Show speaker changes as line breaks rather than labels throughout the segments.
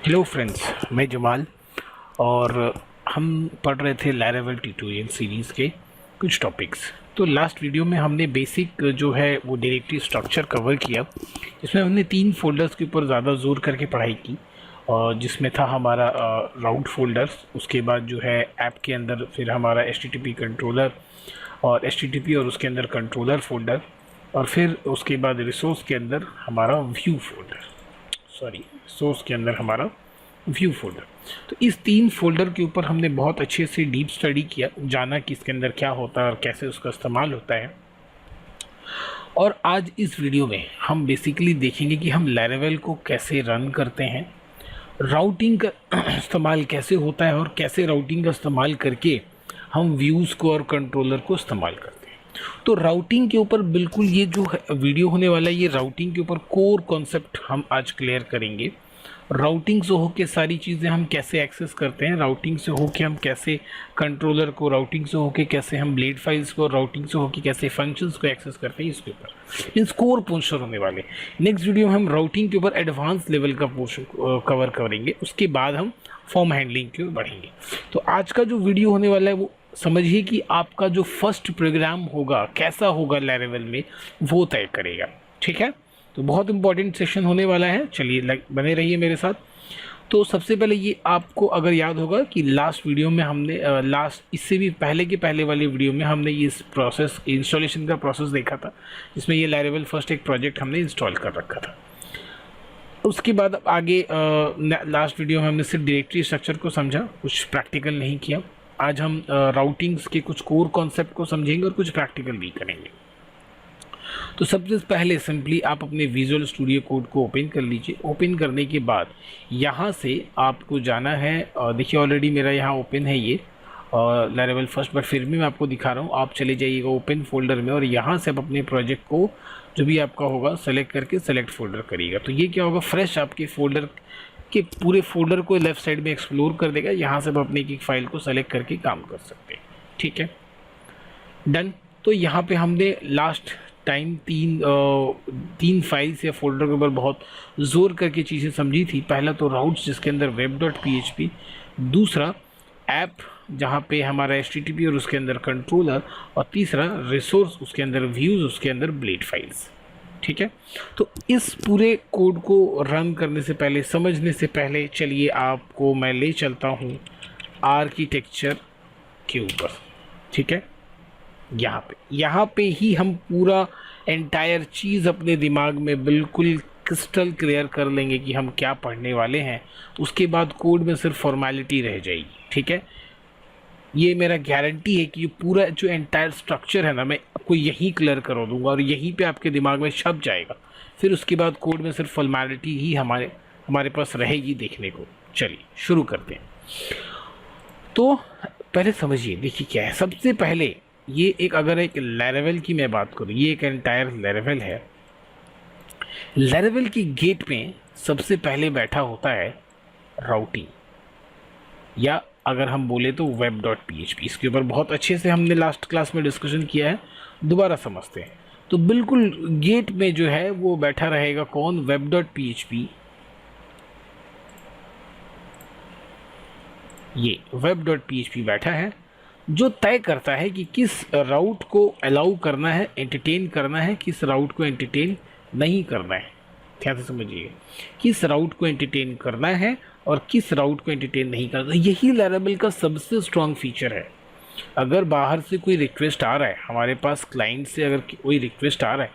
Hello friends, मैं जमाल और हम पढ़ रहे थे लैरावेल ट्यूटोरियल सीरीज़ के कुछ टॉपिक्स। तो लास्ट वीडियो में हमने बेसिक जो है वो डायरेक्टरी स्ट्रक्चर कवर किया। इसमें हमने 3 फोल्डर्स के ऊपर ज़्यादा जोर करके पढ़ाई की, और जिसमें था हमारा राउट फोल्डर्स, उसके बाद जो है ऐप के अंदर फिर हमारा HTTP कंट्रोलर और HTTP और उसके अंदर कंट्रोलर फोल्डर, और फिर उसके बाद रिसोर्स के अंदर हमारा व्यू फोल्डर, सोर्स के अंदर हमारा व्यू फोल्डर। तो इस 3 फोल्डर के ऊपर हमने बहुत अच्छे से डीप स्टडी किया, जाना कि इसके अंदर क्या होता है और कैसे उसका इस्तेमाल होता है। और आज इस वीडियो में हम बेसिकली देखेंगे कि हम लैरावेल को कैसे रन करते हैं, राउटिंग का इस्तेमाल कैसे होता है और कैसे राउटिंग का इस्तेमाल करके हम व्यूज़ को और कंट्रोलर को इस्तेमाल करते हैं। तो राउटिंग के ऊपर बिल्कुल ये जो वीडियो होने वाला है, ये राउटिंग के ऊपर कोर कॉन्सेप्ट हम आज क्लियर करेंगे। राउटिंग से होके सारी चीज़ें हम कैसे एक्सेस करते हैं, राउटिंग से होके हम कैसे कंट्रोलर को, राउटिंग से होके कैसे हम ब्लेड फाइल्स को, राउटिंग से होके कैसे फंक्शंस को एक्सेस करते हैं, इसके ऊपर इन कोर पोर्शन होने वाले। नेक्स्ट वीडियो में हम राउटिंग के ऊपर एडवांस लेवल का पोर्शन कवर करेंगे, उसके बाद हम फॉर्म हैंडलिंग की ओर बढ़ेंगे। तो आज का जो वीडियो होने वाला है वो समझिए कि आपका जो फर्स्ट प्रोग्राम होगा कैसा होगा लैरावेल में, वो तय करेगा। ठीक है, तो बहुत इंपॉर्टेंट सेशन होने वाला है। चलिए बने रहिए मेरे साथ। तो सबसे पहले ये आपको अगर याद होगा कि लास्ट वीडियो में हमने इससे भी पहले के पहले वाली वीडियो में हमने ये इस प्रोसेस, इंस्टॉलेशन का प्रोसेस देखा था, जिसमें ये लैरावेल फर्स्ट एक प्रोजेक्ट हमने इंस्टॉल कर रखा था। उसके बाद आगे लास्ट वीडियो में हमने सिर्फ डायरेक्टरी स्ट्रक्चर को समझा, कुछ प्रैक्टिकल नहीं किया। आज हम राउटिंग्स के कुछ कोर कॉन्सेप्ट को समझेंगे और कुछ प्रैक्टिकल भी करेंगे। तो सबसे पहले सिंपली आप अपने विजुअल स्टूडियो कोड को ओपन कर लीजिए। ओपन करने के बाद यहाँ से आपको जाना है, देखिए ऑलरेडी मेरा यहाँ ओपन है ये लैरावेल फर्स्ट, बट फिर भी मैं आपको दिखा रहा हूँ। आप चले जाइएगा ओपन फोल्डर में और यहाँ से आप अपने प्रोजेक्ट को जो भी आपका होगा सेलेक्ट करके सेलेक्ट फोल्डर करिएगा। तो ये क्या होगा, फ्रेश आपके फोल्डर के पूरे फोल्डर को लेफ्ट साइड में एक्सप्लोर कर देगा। यहाँ से आप अपनी एक फाइल को सेलेक्ट करके काम कर सकते हैं। ठीक है, डन। तो यहाँ पे हमने लास्ट टाइम तीन फाइल्स या फोल्डर के ऊपर बहुत जोर करके चीज़ें समझी थी। पहला तो राउट्स जिसके अंदर web.php, दूसरा ऐप जहाँ पे हमारा HTTP और उसके अंदर कंट्रोलर, और तीसरा रिसोर्स उसके अंदर व्यूज़, उसके अंदर ब्लेड फाइल्स। ठीक है, तो इस पूरे कोड को रन करने से पहले, समझने से पहले, चलिए आपको मैं ले चलता हूँ आर्किटेक्चर के ऊपर। ठीक है, यहाँ पे ही हम पूरा एंटायर चीज़ अपने दिमाग में बिल्कुल क्रिस्टल क्लियर कर लेंगे कि हम क्या पढ़ने वाले हैं। उसके बाद कोड में सिर्फ फॉर्मेलिटी रह जाएगी। ठीक है, ये मेरा गारंटी है कि ये पूरा जो एंटायर स्ट्रक्चर है ना, मैं आपको यहीं क्लियर करा दूंगा और यहीं पे आपके दिमाग में छप जाएगा। फिर उसके बाद कोड में सिर्फ फॉर्मेलिटी ही हमारे पास रहेगी देखने को। चलिए शुरू करते हैं। तो पहले समझिए, देखिए क्या है। सबसे पहले ये अगर एक लैरावेल की मैं बात करूँ, ये एक एंटायर लैरावेल है। लैरावेल की गेट में सबसे पहले बैठा होता है राउटिंग, या अगर हम बोले तो web.php। इसके ऊपर बहुत अच्छे से हमने लास्ट क्लास में डिस्कशन किया है, दोबारा समझते हैं। तो बिल्कुल गेट में जो है वो बैठा रहेगा कौन, web.php। ये web.php बैठा है, जो तय करता है कि किस राउट को अलाउ करना है, एंटरटेन करना है, किस राउट को एंटरटेन नहीं करना है। ध्यान से समझिए, किस राउट को एंटरटेन करना है और किस राउट को एंटरटेन नहीं करना। यही लैरावेल का सबसे स्ट्रॉन्ग फीचर है। अगर बाहर से कोई रिक्वेस्ट आ रहा है, हमारे पास क्लाइंट से अगर कोई रिक्वेस्ट आ रहा है,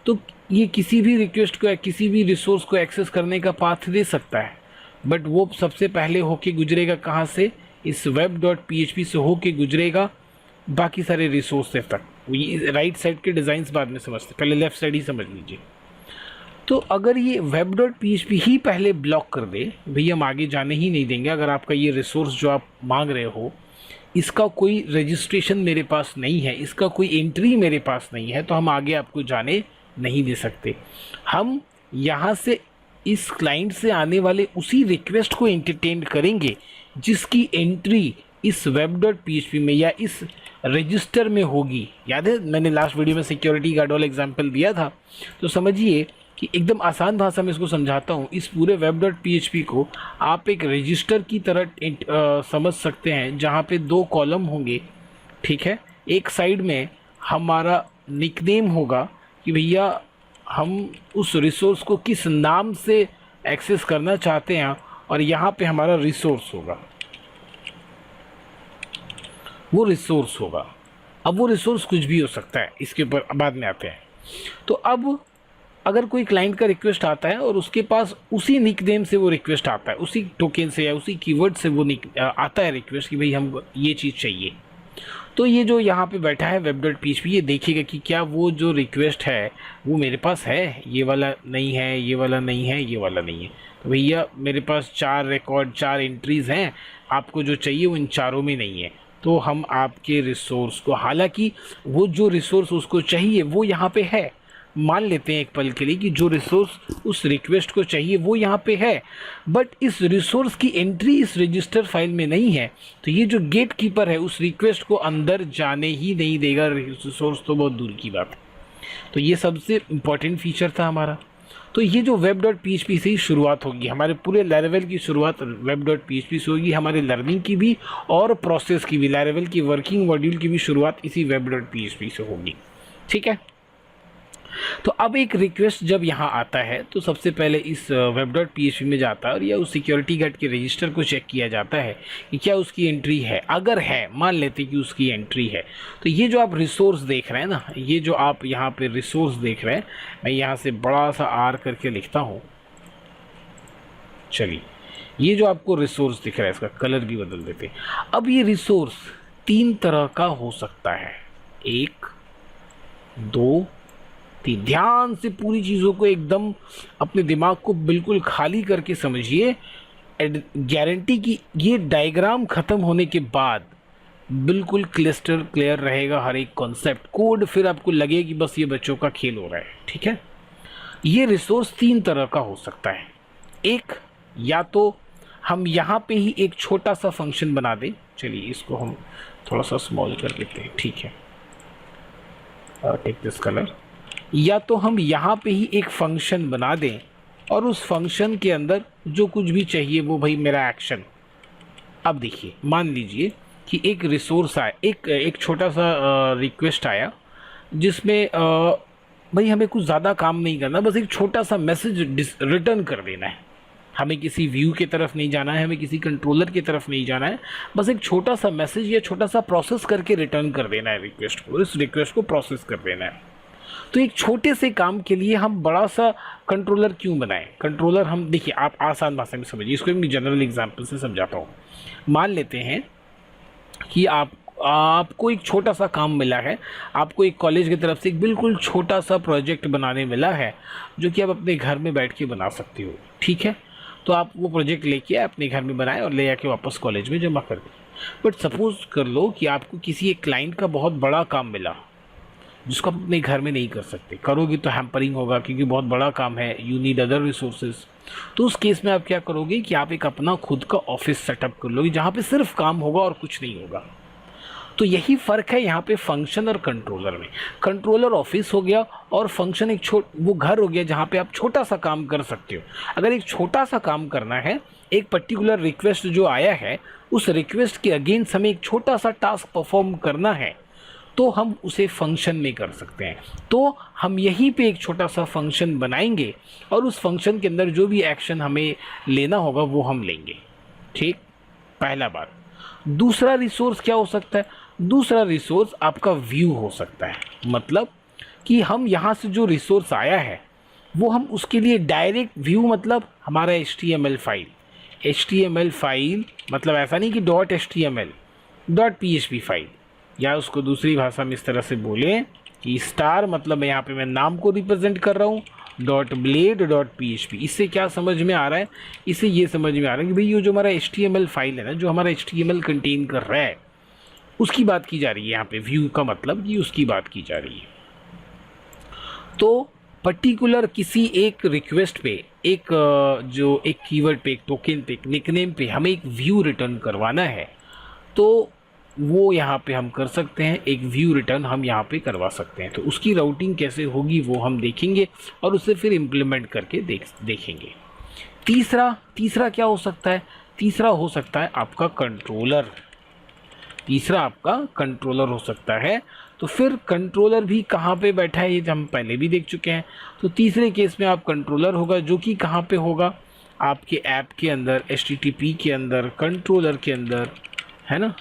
तो ये किसी भी रिक्वेस्ट को या किसी भी रिसोर्स को एक्सेस करने का पाथ दे सकता है, बट वो सबसे पहले होके गुजरेगा कहाँ से, इस web.php से होके गुजरेगा बाकी सारे रिसोर्स तक। ये राइट साइड के डिज़ाइंस बाद में समझते, पहले लेफ्ट साइड ही समझ लीजिए। तो अगर ये web.php ही पहले ब्लॉक कर दे, भैया हम आगे जाने ही नहीं देंगे, अगर आपका ये रिसोर्स जो आप मांग रहे हो इसका कोई रजिस्ट्रेशन मेरे पास नहीं है, इसका कोई एंट्री मेरे पास नहीं है, तो हम आगे आपको जाने नहीं दे सकते। हम यहाँ से इस क्लाइंट से आने वाले उसी रिक्वेस्ट को एंटरटेन करेंगे जिसकी एंट्री इस web.php में या इस रजिस्टर में होगी। याद है मैंने लास्ट वीडियो में सिक्योरिटी गार्ड वाला एग्जांपल दिया था। तो समझिए कि एकदम आसान भाषा में इसको समझाता हूँ। इस पूरे web.php को आप एक रजिस्टर की तरह समझ सकते हैं, जहाँ पे 2 कॉलम होंगे, ठीक है। एक साइड में हमारा निकनेम होगा कि भैया हम उस रिसोर्स को किस नाम से एक्सेस करना चाहते हैं, और यहाँ पे हमारा रिसोर्स होगा, वो रिसोर्स होगा। अब वो रिसोर्स कुछ भी हो सकता है, इसके ऊपर बाद में आते हैं। तो अब अगर कोई क्लाइंट का रिक्वेस्ट आता है और उसके पास उसी निकनेम से वो रिक्वेस्ट आता है, उसी टोकन से या उसी कीवर्ड से वो आता है रिक्वेस्ट कि भाई हम ये चीज़ चाहिए, तो ये जो यहाँ पे बैठा है web.php ये देखेगा कि क्या वो जो रिक्वेस्ट है वो मेरे पास है, ये वाला नहीं है, ये वाला नहीं है, ये वाला नहीं है। तो भैया मेरे पास 4 रिकॉर्ड 4 एंट्रीज़ हैं, आपको जो चाहिए वो इन चारों में नहीं है। तो हम आपके रिसोर्स को, हालांकि वो जो रिसोर्स उसको चाहिए वो यहाँ पे है, मान लेते हैं एक पल के लिए कि जो रिसोर्स उस रिक्वेस्ट को चाहिए वो यहाँ पे है, बट इस रिसोर्स की एंट्री इस रजिस्टर फाइल में नहीं है। तो ये जो गेट कीपर है उस रिक्वेस्ट को अंदर जाने ही नहीं देगा, रिसोर्स तो बहुत दूर की बात है। तो ये सबसे इम्पॉर्टेंट फीचर था हमारा। तो ये जो web.php से ही शुरुआत होगी, हमारे पूरे लैरावेल की शुरुआत web.php से होगी, हमारे लर्निंग की भी और प्रोसेस की भी, लैरावेल की वर्किंग मॉड्यूल की भी शुरुआत इसी web.php से होगी, ठीक है। तो अब एक रिक्वेस्ट जब यहाँ आता है तो सबसे पहले इस web.php में जाता है और या उस सिक्योरिटी गार्ड के रजिस्टर को चेक किया जाता है कि क्या उसकी एंट्री है। अगर है, मान लेते कि उसकी एंट्री है, तो ये जो आप रिसोर्स देख रहे हैं ना, ये जो आप यहाँ पे रिसोर्स देख रहे हैं, मैं यहाँ से बड़ा सा R करके लिखता हूँ। चलिए, ये जो आपको रिसोर्स दिख रहा है इसका कलर भी बदल देते हैं। अब ये रिसोर्स 3 तरह का हो सकता है, 1 2 3। ध्यान से पूरी चीज़ों को एकदम अपने दिमाग को बिल्कुल खाली करके समझिए। गारंटी कि ये डायग्राम ख़त्म होने के बाद बिल्कुल क्लिस्टर क्लियर रहेगा हर एक कॉन्सेप्ट, कोड फिर आपको लगे कि बस ये बच्चों का खेल हो रहा है, ठीक है। ये रिसोर्स 3 तरह का हो सकता है। एक, या तो हम यहाँ पे ही एक छोटा सा फंक्शन बना दें, चलिए इसको हम थोड़ा सा स्मॉल कर लेते हैं, ठीक है, टेक दिस कलर। या तो हम यहाँ पे ही एक फंक्शन बना दें और उस फंक्शन के अंदर जो कुछ भी चाहिए वो भाई मेरा एक्शन। अब देखिए, मान लीजिए कि एक रिसोर्स आया, एक छोटा सा रिक्वेस्ट आया जिसमें भाई हमें कुछ ज़्यादा काम नहीं करना, बस एक छोटा सा मैसेज रिटर्न कर देना है। हमें किसी व्यू की तरफ नहीं जाना है, हमें किसी कंट्रोलर की तरफ नहीं जाना है, बस एक छोटा सा मैसेज या छोटा सा प्रोसेस करके रिटर्न कर देना है रिक्वेस्ट को, इस रिक्वेस्ट को प्रोसेस कर देना है। तो एक छोटे से काम के लिए हम बड़ा सा कंट्रोलर क्यों बनाएं? कंट्रोलर हम, देखिए आप आसान भाषा में समझिए, इसको एक जनरल एग्जांपल से समझाता हूँ। मान लेते हैं कि आपको एक छोटा सा काम मिला है, आपको एक कॉलेज की तरफ से एक बिल्कुल छोटा सा प्रोजेक्ट बनाने मिला है जो कि आप अपने घर में बैठ के बना सकते हो, ठीक है। तो आप वो प्रोजेक्ट लेके अपने घर में बनाए और ले जाके वापस कॉलेज में जमा कर दें। बट सपोज कर लो कि आपको किसी एक क्लाइंट का बहुत बड़ा काम मिला जिसको आप अपने घर में नहीं कर सकते, करोगे तो हैम्परिंग होगा क्योंकि बहुत बड़ा काम है, यू नीड अदर रिसोर्सेज। तो उस केस में आप क्या करोगे कि आप एक अपना खुद का ऑफिस सेटअप कर लोगे जहाँ पे सिर्फ काम होगा और कुछ नहीं होगा। तो यही फ़र्क है यहाँ पे फंक्शन और कंट्रोलर में। कंट्रोलर ऑफिस हो गया और फंक्शन एक वो घर हो गया जहाँ पे आप छोटा सा काम कर सकते हो। अगर एक छोटा सा काम करना है, एक पर्टिकुलर रिक्वेस्ट जो आया है उस रिक्वेस्ट के अगेंस्ट हमें एक छोटा सा टास्क परफॉर्म करना है, तो हम उसे फंक्शन में कर सकते हैं। तो हम यहीं पे एक छोटा सा फंक्शन बनाएंगे और उस फंक्शन के अंदर जो भी एक्शन हमें लेना होगा वो हम लेंगे, ठीक, पहला बात। दूसरा रिसोर्स क्या हो सकता है? दूसरा रिसोर्स आपका व्यू हो सकता है, मतलब कि हम यहाँ से जो रिसोर्स आया है वो हम उसके लिए डायरेक्ट व्यू, मतलब हमारा HTML फाइल, HTML फाइल मतलब ऐसा नहीं कि .html, .php फाइल, या उसको दूसरी भाषा में इस तरह से बोलें कि स्टार मतलब यहाँ पे मैं नाम को रिप्रेजेंट कर रहा हूँ, .blade.php। इससे क्या समझ में आ रहा है? इससे ये समझ में आ रहा है कि भाई ये जो हमारा HTML फाइल है ना, जो हमारा HTML कंटेन कर रहा है, उसकी बात की जा रही है यहाँ पे। व्यू का मतलब कि उसकी बात की जा रही है। तो पर्टिकुलर किसी एक रिक्वेस्ट पे, एक जो एक कीवर्ड पे, एक टोकन पे, एक निकनेम पे हमें एक व्यू रिटर्न करवाना है, तो वो यहाँ पे हम कर सकते हैं, एक व्यू रिटर्न हम यहाँ पे करवा सकते हैं। तो उसकी राउटिंग कैसे होगी वो हम देखेंगे और उसे फिर इम्प्लीमेंट करके देखेंगे। तीसरा क्या हो सकता है? तीसरा हो सकता है आपका कंट्रोलर। तीसरा आपका कंट्रोलर हो सकता है। तो फिर कंट्रोलर भी कहाँ पे बैठा है, ये हम पहले भी देख चुके हैं। तो तीसरे केस में आप कंट्रोलर होगा, जो कि कहाँ पे होगा? आपके ऐप के अंदर, HTTP के अंदर, कंट्रोलर के अंदर, है ना।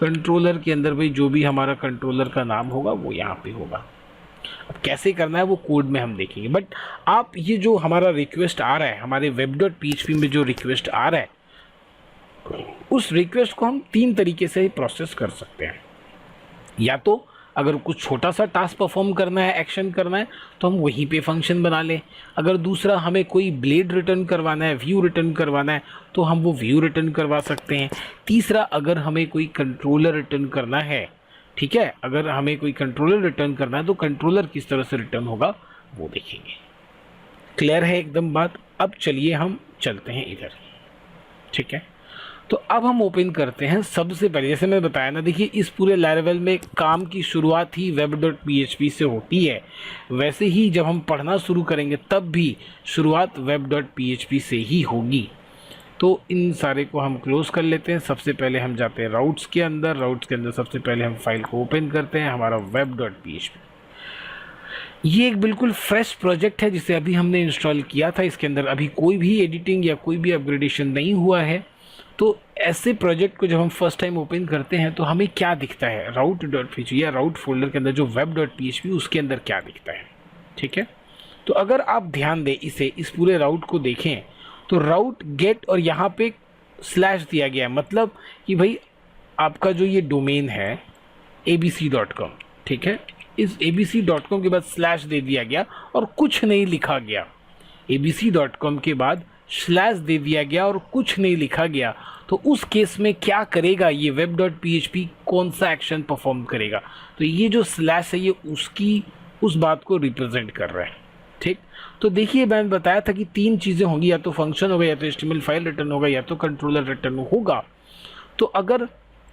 कंट्रोलर के अंदर भाई जो भी हमारा कंट्रोलर का नाम होगा वो यहाँ पे होगा। अब कैसे करना है वो कोड में हम देखेंगे। बट आप ये जो हमारा रिक्वेस्ट आ रहा है, हमारे web.php में जो रिक्वेस्ट आ रहा है, उस रिक्वेस्ट को हम 3 तरीके से प्रोसेस कर सकते हैं। या तो अगर कुछ छोटा सा टास्क परफॉर्म करना है, एक्शन करना है, तो हम वहीं पे फंक्शन बना लें। अगर दूसरा हमें कोई ब्लेड रिटर्न करवाना है, व्यू रिटर्न करवाना है, तो हम वो व्यू रिटर्न करवा सकते हैं। तीसरा, अगर हमें कोई कंट्रोलर रिटर्न करना है, ठीक है, अगर हमें कोई कंट्रोलर रिटर्न करना है तो कंट्रोलर किस तरह से रिटर्न होगा वो देखेंगे। क्लियर है एकदम बात? अब चलिए हम चलते हैं इधर, ठीक है। तो अब हम ओपन करते हैं। सबसे पहले जैसे मैंने बताया ना, देखिए इस पूरे लैरावेल में काम की शुरुआत ही web.php से होती है। वैसे ही जब हम पढ़ना शुरू करेंगे तब भी शुरुआत web.php से ही होगी। तो इन सारे को हम क्लोज कर लेते हैं। सबसे पहले हम जाते हैं राउट्स के अंदर। राउट्स के अंदर सबसे पहले हम फाइल को ओपन करते हैं, हमारा web.php। ये एक बिल्कुल फ्रेश प्रोजेक्ट है जिसे अभी हमने इंस्टॉल किया था। इसके अंदर अभी कोई भी एडिटिंग या कोई भी अपग्रेडेशन नहीं हुआ है। तो ऐसे प्रोजेक्ट को जब हम फर्स्ट टाइम ओपन करते हैं तो हमें क्या दिखता है, route.php या राउट फोल्डर के अंदर जो web.php उसके अंदर क्या दिखता है, ठीक है। तो अगर आप ध्यान दें इस पूरे राउट को देखें तो राउट गेट और यहाँ पे स्लैश दिया गया है, मतलब कि भाई आपका जो ये डोमेन है abc.com, ठीक है, इस abc.com के बाद स्लैश दे दिया गया और कुछ नहीं लिखा गया। abc.com के बाद स्लैश दे दिया गया और कुछ नहीं लिखा गया। तो उस केस में क्या करेगा ये web.php, कौन सा एक्शन परफॉर्म करेगा? तो ये जो स्लैश है ये उस बात को रिप्रेजेंट कर रहा है, ठीक। तो देखिए मैंने बताया था कि 3 चीज़ें होंगी, या तो फंक्शन होगा, या तो HTML फाइल रिटर्न होगा, या तो कंट्रोलर रिटर्न होगा। तो अगर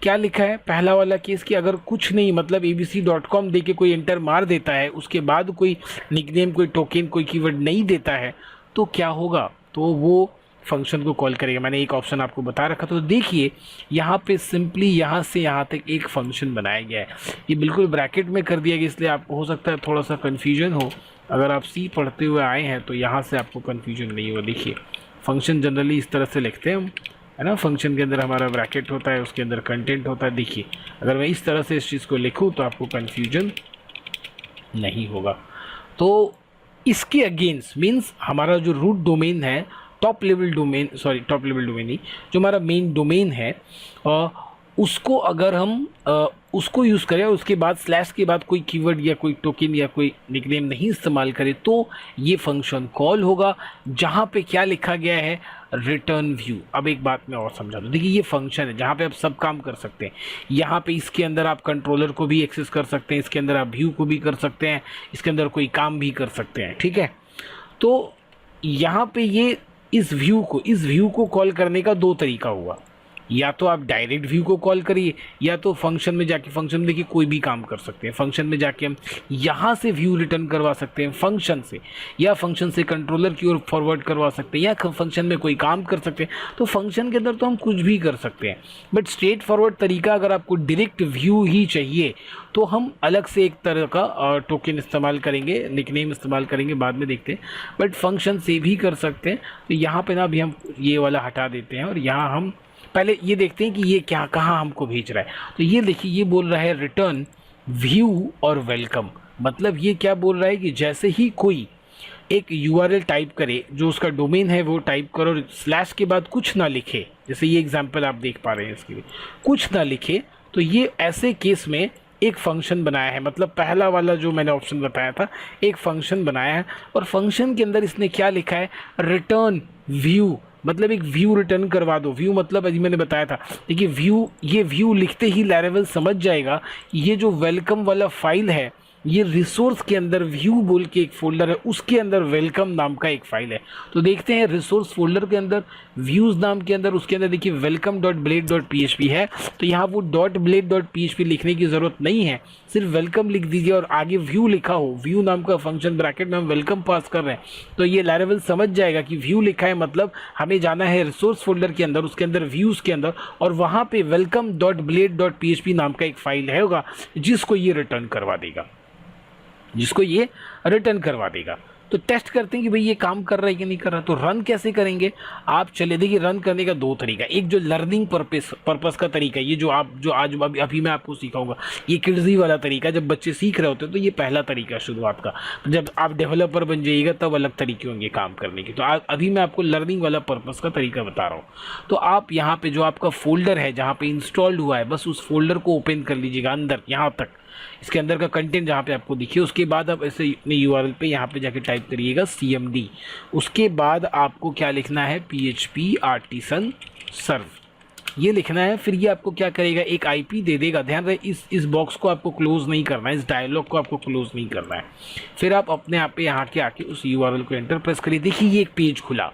क्या लिखा है पहला वाला केस कि अगर कुछ नहीं, मतलब abc.com दे के कोई एंटर मार देता है, उसके बाद कोई निकनेम, कोई टोकन, कोई कीवर्ड नहीं देता है, तो क्या होगा? तो वो फंक्शन को कॉल करेगा। मैंने एक ऑप्शन आपको बता रखा। तो देखिए यहाँ पे सिंपली यहाँ से यहाँ तक एक फंक्शन बनाया गया है। ये बिल्कुल ब्रैकेट में कर दिया गया, इसलिए आपको हो सकता है थोड़ा सा कन्फ्यूजन हो। अगर आप सी पढ़ते हुए आए हैं तो यहाँ से आपको कन्फ्यूजन नहीं होगा। देखिए फंक्शन जनरली इस तरह से लिखते हैं हम, है ना। फंक्शन के अंदर हमारा ब्रैकेट होता है, उसके अंदर कंटेंट होता है। देखिए अगर मैं इस तरह से इस चीज़ को लिखूँ तो आपको कन्फ्यूजन नहीं होगा। तो इसके अगेंस्ट मीन्स हमारा जो रूट डोमेन है, टॉप लेवल डोमेन नहीं, जो हमारा मेन डोमेन है, उसको अगर हम उसको यूज़ करें और उसके बाद स्लैश के बाद कोई कीवर्ड या कोई टोकन या कोई निकनेम नहीं इस्तेमाल करें, तो ये फंक्शन कॉल होगा। जहाँ पे क्या लिखा गया है, रिटर्न व्यू। अब एक बात मैं और समझा दूँ। देखिए ये फंक्शन है जहाँ पे आप सब काम कर सकते हैं। यहाँ पे इसके अंदर आप कंट्रोलर को भी एक्सेस कर सकते हैं, इसके अंदर आप व्यू को भी कर सकते हैं, इसके अंदर कोई काम भी कर सकते हैं, ठीक है। तो यहाँ पे ये इस व्यू को कॉल करने का 2 तरीका हुआ। या तो आप डायरेक्ट व्यू को कॉल करिए, या तो फंक्शन में जाके, फंक्शन में देखिए कोई भी काम कर सकते हैं। फंक्शन में जाके हम यहाँ से व्यू रिटर्न करवा सकते हैं फंक्शन से, या फंक्शन से कंट्रोलर की ओर फॉरवर्ड करवा सकते हैं, या फंक्शन में कोई काम कर सकते हैं। तो फंक्शन के अंदर तो हम कुछ भी कर सकते हैं। बट स्ट्रेट फॉरवर्ड तरीका, अगर आपको डायरेक्ट व्यू ही चाहिए तो हम अलग से एक तरह का टोकन इस्तेमाल करेंगे, निकनेम इस्तेमाल करेंगे, बाद में देखते हैं। बट फंक्शन से भी कर सकते हैं। तो यहाँ पे ना अभी हम ये वाला हटा देते हैं और यहाँ हम पहले ये देखते हैं कि ये क्या, कहाँ हमको भेज रहा है। तो ये देखिए ये बोल रहा है रिटर्न व्यू और वेलकम। मतलब ये क्या बोल रहा है कि जैसे ही कोई एक URL टाइप करे, जो उसका डोमेन है वो टाइप करो और स्लैश के बाद कुछ ना लिखे, जैसे ये एग्जांपल आप देख पा रहे हैं, इसके लिए कुछ ना लिखे, तो ये ऐसे केस में एक फंक्शन बनाया है। मतलब पहला वाला जो मैंने ऑप्शन बताया था, एक फंक्शन बनाया है और फंक्शन के अंदर इसने क्या लिखा है, रिटर्न व्यू। मतलब एक व्यू रिटर्न करवा दो। व्यू मतलब अभी मैंने बताया था, देखिए ये व्यू लिखते ही लैरावेल समझ जाएगा कि ये जो वेलकम वाला फाइल है ये रिसोर्स के अंदर व्यू बोल के एक फोल्डर है, उसके अंदर वेलकम नाम का एक फाइल है। तो देखते हैं रिसोर्स फोल्डर के अंदर व्यूज नाम के अंदर, उसके अंदर देखिए welcome dot blade dot PHP है। तो यहाँ वो डॉट ब्लेड डॉट PHP लिखने की ज़रूरत नहीं है, सिर्फ वेलकम लिख दीजिए और आगे व्यू लिखा हो, व्यू नाम का फंक्शन ब्रैकेट में हम वेलकम पास कर रहे हैं, तो ये लैरावेल समझ जाएगा कि व्यू लिखा है मतलब हमें जाना है रिसोर्स फोल्डर के अंदर, उसके अंदर व्यूज़ के अंदर, और वहाँ पे welcome dot blade dot PHP नाम का एक फाइल है होगा जिसको ये रिटर्न करवा देगा, जिसको ये रिटर्न करवा देगा। तो टेस्ट करते हैं कि भाई ये काम कर रहा है कि नहीं कर रहा। तो रन कैसे करेंगे आप, चले देखिए रन करने का दो तरीका, एक जो लर्निंग पर्पस का तरीका है, ये जो आज अभी मैं आपको सिखाऊंगा, ये किड्जी वाला तरीका, जब बच्चे सीख रहे होते हैं तो ये पहला तरीका शुरुआत का। जब आप डेवलपर बन जाइएगा तब अलग तरीके होंगे काम करने के। तो अभी मैं आपको लर्निंग वाला पर्पस का तरीका बता रहा हूँ। तो आप यहाँ पे जो आपका फोल्डर है जहाँ पे इंस्टॉल्ड हुआ है, बस उस फोल्डर को ओपन कर लीजिएगा अंदर, यहाँ तक इसके अंदर का कंटेंट जहाँ पे आपको दिखे। उसके बाद आप ऐसे अपने URL पे यहाँ पे जाके टाइप करिएगा CMD। उसके बाद आपको क्या लिखना है, PHP आर्टिसन सर्व, ये लिखना है। फिर ये आपको क्या करेगा, एक IP दे देगा। ध्यान रहे इस बॉक्स को आपको क्लोज नहीं करना है, इस डायलॉग को आपको क्लोज नहीं करना है। फिर आप अपने आप पे यहाँ के आके उस URL को एंटर प्रेस करिए। देखिए ये एक पेज खुला,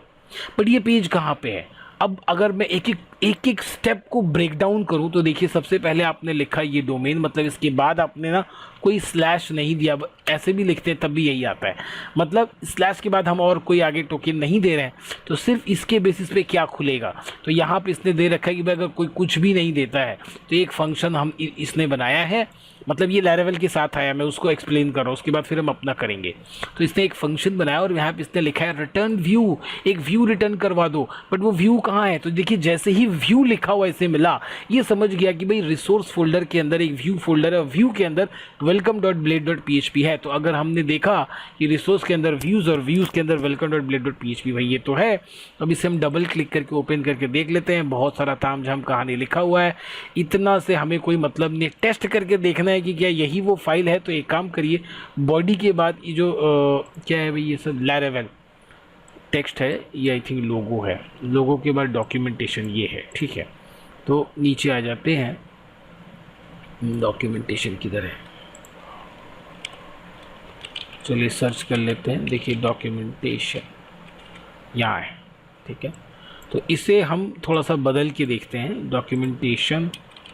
बट ये पेज कहाँ पे है। अब अगर मैं एक एक स्टेप को ब्रेक डाउन करूं तो देखिए सबसे पहले आपने लिखा ये डोमेन, मतलब इसके बाद आपने ना कोई स्लैश नहीं दिया, ऐसे भी लिखते हैं तब भी यही आता है, मतलब स्लैश के बाद हम और कोई आगे टोकन नहीं दे रहे हैं। तो सिर्फ इसके बेसिस पे क्या खुलेगा, तो यहाँ पे इसने दे रखा है कि भाई अगर कोई कुछ भी नहीं देता है तो एक फंक्शन हम इसने बनाया है, मतलब ये लैरावेल के साथ आया, मैं उसको एक्सप्लेन कर रहा हूँ, उसके बाद फिर हम अपना करेंगे। तो इसने एक फंक्शन बनाया और यहाँ पे इसने लिखा है रिटर्न व्यू, एक व्यू रिटर्न करवा दो। बट वो व्यू कहाँ है, तो देखिए जैसे ही व्यू लिखा हुआ इसे मिला, ये समझ गया कि भाई रिसोर्स फोल्डर के अंदर एक व्यू फोल्डर है, व्यू के अंदर welcome dot blade dot PHP है। तो अगर हमने देखा कि रिसोर्स के अंदर व्यूज़ और व्यूज़ के अंदर welcome dot blade dot PHP, भाई ये तो है। अब इसे हम डबल क्लिक करके ओपन करके देख लेते हैं। बहुत सारा ताम झाम कहानी लिखा हुआ है, इतना से हमें कोई मतलब नहीं, टेस्ट करके देखना है कि क्या यही वो फाइल है। तो एक काम करिए, बॉडी के बाद ये जो क्या है भाई, ये सब लैरावेल टेक्स्ट है, ये आई थिंक लोगो है, लोगो के बाद डॉक्यूमेंटेशन ये है, ठीक है। तो नीचे आ जाते हैं, डॉक्यूमेंटेशन किधर है, चलिए सर्च कर लेते हैं। देखिए डॉक्यूमेंटेशन यहाँ है, ठीक है। तो इसे हम थोड़ा सा बदल के देखते हैं, डॉक्यूमेंटेशन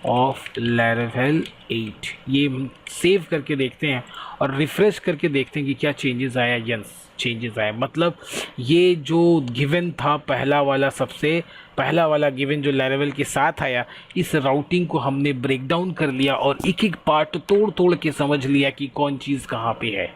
ऑफ लैरावेल 8, ये हम सेव करके देखते हैं और रिफ़्रेश करके देखते हैं कि क्या चेंजेस आया। यस चेंजेस आया, मतलब ये जो गिवन था पहला वाला गिवन जो लैरावेल के साथ आया, इस राउटिंग को हमने ब्रेक डाउन कर लिया और एक एक पार्ट तोड़ तोड़ के समझ लिया कि कौन चीज़ कहाँ पे है।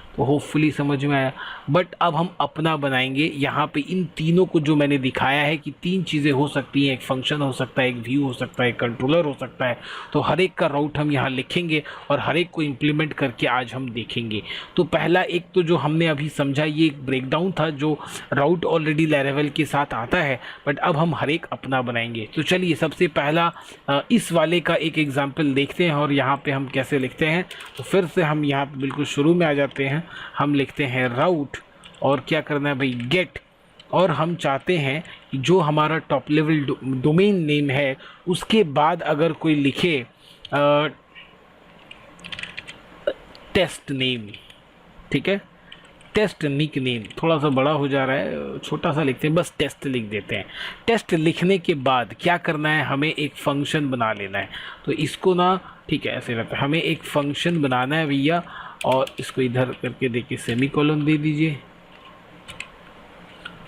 तो होपफुली समझ में आया। बट अब हम अपना बनाएंगे। यहाँ पे इन तीनों को जो मैंने दिखाया है कि तीन चीज़ें हो सकती हैं, एक फंक्शन हो सकता है, एक व्यू हो सकता है, एक कंट्रोलर हो सकता है। तो हर एक का राउट हम यहाँ लिखेंगे और हर एक को इम्प्लीमेंट करके आज हम देखेंगे। तो पहला एक तो जो हमने अभी समझा, ये एक ब्रेकडाउन था जो राउट ऑलरेडी लैरावेल के साथ आता है, बट अब हम हर एक अपना बनाएंगे। तो चलिए सबसे पहला इस वाले का एक एग्जाम्पल देखते हैं और यहाँ पर हम कैसे लिखते हैं। तो फिर से हम यहाँ पर बिल्कुल शुरू में आ जाते हैं, हम लिखते हैं राउट और क्या करना है भाई, गेट। और हम चाहते हैं कि जो हमारा टॉप लेवल डोमेन नेम है उसके बाद अगर कोई लिखे टेस्ट नेम, ठीक है, टेस्ट निक नेम, थोड़ा सा बड़ा हो जा रहा है, छोटा सा लिखते हैं, बस टेस्ट लिख देते हैं। टेस्ट लिखने के बाद क्या करना है, हमें एक फंक्शन बना लेना है। तो इसको ना, ठीक है, ऐसे रहता है, हमें एक फंक्शन बनाना है भैया, और इसको इधर करके देखिए सेमीकोलन दे दीजिए,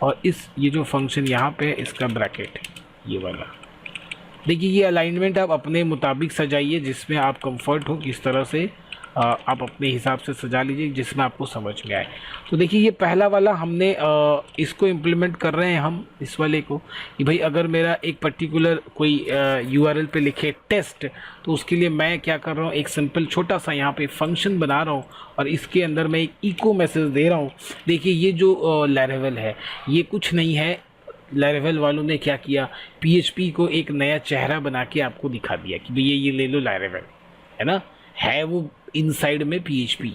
और ये जो फंक्शन यहाँ पे है इसका ब्रैकेट ये वाला। देखिए ये अलाइनमेंट आप अपने मुताबिक सजाइए, जिसमें आप कंफर्ट हो, किस तरह से आप अपने हिसाब से सजा लीजिए जिसमें आपको समझ में आए। तो देखिए ये पहला वाला हमने इसको इम्प्लीमेंट कर रहे हैं हम, इस वाले को, कि भाई अगर मेरा एक पर्टिकुलर कोई URL पे लिखे टेस्ट, तो उसके लिए मैं क्या कर रहा हूँ, एक सिंपल छोटा सा यहाँ पे फंक्शन बना रहा हूँ और इसके अंदर मैं एक इको मैसेज दे रहा हूँ। देखिए ये जो लैरावेल है ये कुछ नहीं है, लैरावेल वालों ने क्या किया, PHP को एक नया चेहरा बना के आपको दिखा दिया कि भैया ये ले लो लैरावेल, है ना, है वो इनसाइड में PHP।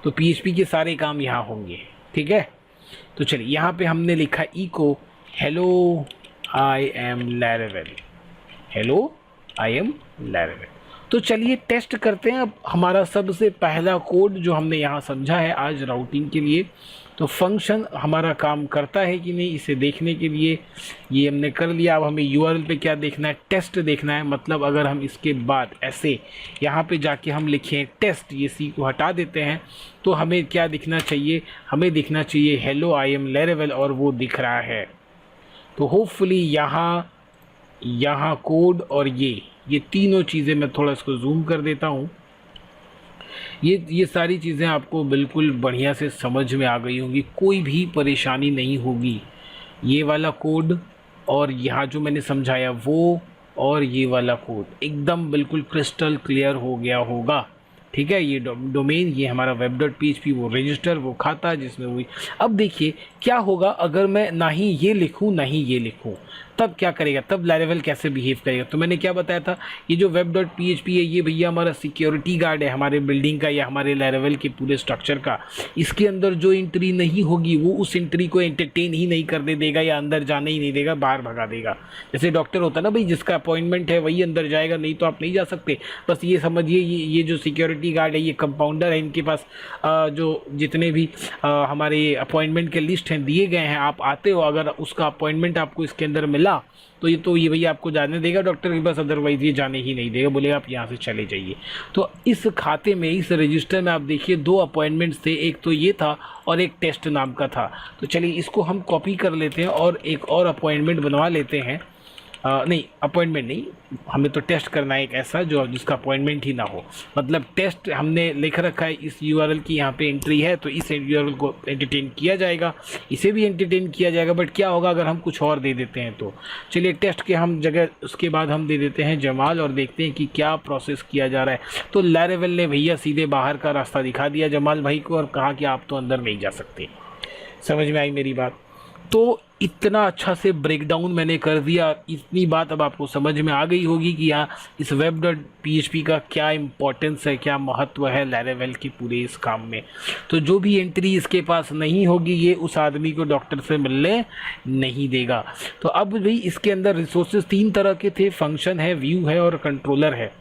तो PHP के सारे काम यहाँ होंगे, ठीक है। तो चलिए यहाँ पे हमने लिखा echo hello I am Laravel, hello I am Laravel. तो चलिए टेस्ट करते हैं। अब हमारा सबसे पहला कोड जो हमने यहाँ समझा है आज राउटिंग के लिए, तो फंक्शन हमारा काम करता है कि नहीं इसे देखने के लिए ये हमने कर लिया। अब हमें यूआरएल पे क्या देखना है, टेस्ट देखना है। मतलब अगर हम इसके बाद ऐसे यहाँ पे जाके हम लिखें टेस्ट, ये सी को हटा देते हैं, तो हमें क्या दिखना चाहिए, हमें दिखना चाहिए हेलो आई एम लैरावेल, और वो दिख रहा है। तो होपफुली यहाँ कोड और ये तीनों चीज़ें, मैं थोड़ा इसको जूम कर देता हूँ, ये सारी चीज़ें आपको बिल्कुल बढ़िया से समझ में आ गई होंगी, कोई भी परेशानी नहीं होगी। ये वाला कोड और यहाँ जो मैंने समझाया वो, और ये वाला कोड एकदम बिल्कुल क्रिस्टल क्लियर हो गया होगा। ठीक है, ये डोमेन, ये हमारा web.php, वो रजिस्टर, वो खाता जिसमें हुई। अब देखिए क्या होगा अगर मैं ना ही ये लिखूँ ना ही ये लिखूँ, तब क्या करेगा, तब लैरावेल कैसे बिहेव करेगा। तो मैंने क्या बताया था, ये जो web.php है ये भैया हमारा सिक्योरिटी गार्ड है हमारे बिल्डिंग का या हमारे लैरावेल के पूरे स्ट्रक्चर का। इसके अंदर जो एंट्री नहीं होगी वो उस एंट्री को एंटरटेन ही नहीं करने देगा या अंदर जाने ही नहीं देगा, बाहर भगा देगा। जैसे डॉक्टर होता है ना भाई, जिसका अपॉइंटमेंट है वही अंदर जाएगा, नहीं तो आप नहीं जा सकते। बस ये समझिए ये जो सिक्योरिटी गार्ड है ये कंपाउंडर है, इनके पास जो जितने भी हमारे अपॉइंटमेंट के लिस्ट हैं दिए गए हैं, आप आते हो, अगर उसका अपॉइंटमेंट आपको इसके अंदर मिला तो ये भैया आपको जाने देगा डॉक्टर के पास, अदरवाइज ये जाने ही नहीं देगा, बोलेगा आप यहाँ से चले जाइए। तो इस खाते में, इस रजिस्टर में आप देखिए 2 अपॉइंटमेंट्स थे, एक तो ये था और एक टेस्ट नाम का था। तो चलिए इसको हम कॉपी कर लेते हैं और एक और अपॉइंटमेंट बनवा लेते हैं। नहीं, अपॉइंटमेंट नहीं, हमें तो टेस्ट करना है एक ऐसा जो जिसका अपॉइंटमेंट ही ना हो। मतलब टेस्ट हमने लिख रखा है, इस यूआरएल की यहाँ पे एंट्री है, तो इस यूआरएल को एंटरटेन किया जाएगा, इसे भी एंटरटेन किया जाएगा। बट क्या होगा अगर हम कुछ और दे देते हैं, तो चलिए टेस्ट के हम जगह उसके बाद हम दे देते हैं जमाल, और देखते हैं कि क्या प्रोसेस किया जा रहा है। तो लैरावेल ने भैया सीधे बाहर का रास्ता दिखा दिया जमाल भाई को और कहा कि आप तो अंदर नहीं जा सकते। समझ में आई मेरी बात? तो इतना अच्छा से ब्रेकडाउन मैंने कर दिया, इतनी बात अब आपको समझ में आ गई होगी कि यहाँ इस web.php का क्या इम्पोर्टेंस है, क्या महत्व है लैरावेल के पूरे इस काम में। तो जो भी एंट्री इसके पास नहीं होगी ये उस आदमी को डॉक्टर से मिलने नहीं देगा। तो अब भाई इसके अंदर रिसोर्सेज 3 तरह के थे, फंक्शन है, व्यू है और कंट्रोलर है।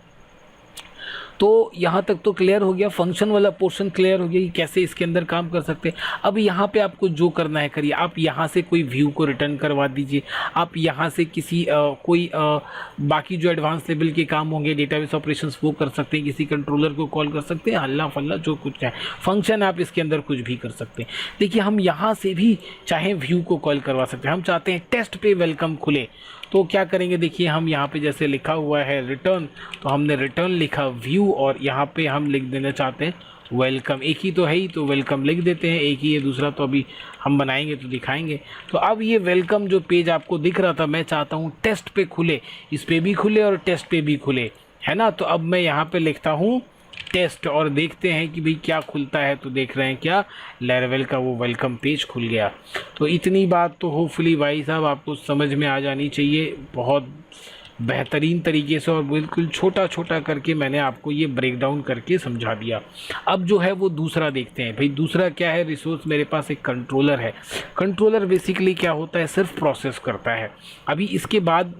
तो यहाँ तक तो क्लियर हो गया, फंक्शन वाला पोर्शन क्लियर हो गया कि कैसे इसके अंदर काम कर सकते हैं। अब यहाँ पे आपको जो करना है करिए, आप यहाँ से कोई व्यू को रिटर्न करवा दीजिए, आप यहाँ से किसी बाकी जो एडवांस लेवल के काम होंगे डेटाबेस ऑपरेशंस वो कर सकते हैं, किसी कंट्रोलर को कॉल कर सकते हैं, हल्ला फल्ला जो कुछ है फंक्शन आप इसके अंदर कुछ भी कर सकते हैं। देखिए हम यहाँ से भी चाहे व्यू को कॉल करवा सकते हैं। हम चाहते हैं टेस्ट पे वेलकम खुले, तो क्या करेंगे, देखिए हम यहाँ पे जैसे लिखा हुआ है रिटर्न, तो हमने रिटर्न लिखा व्यू, और यहाँ पे हम लिख देना चाहते हैं वेलकम। एक ही तो है ही, तो वेलकम लिख देते हैं, एक ही है, दूसरा तो अभी हम बनाएंगे तो दिखाएंगे। तो अब ये वेलकम जो पेज आपको दिख रहा था, मैं चाहता हूँ टेस्ट पे खुले, इस पे भी खुले और टेस्ट पे भी खुले, है ना। तो अब मैं यहाँ पे लिखता हूँ टेस्ट और देखते हैं कि भाई क्या खुलता है। तो देख रहे हैं क्या, लैरावेल का वो वेलकम पेज खुल गया। तो इतनी बात तो होपफुली भाई साहब आपको समझ में आ जानी चाहिए, बहुत बेहतरीन तरीके से, और बिल्कुल छोटा छोटा करके मैंने आपको ये ब्रेक डाउन करके समझा दिया। अब जो है वो दूसरा देखते हैं। भाई दूसरा क्या है, रिसोर्स मेरे पास एक कंट्रोलर है। कंट्रोलर बेसिकली क्या होता है, सिर्फ प्रोसेस करता है। अभी इसके बाद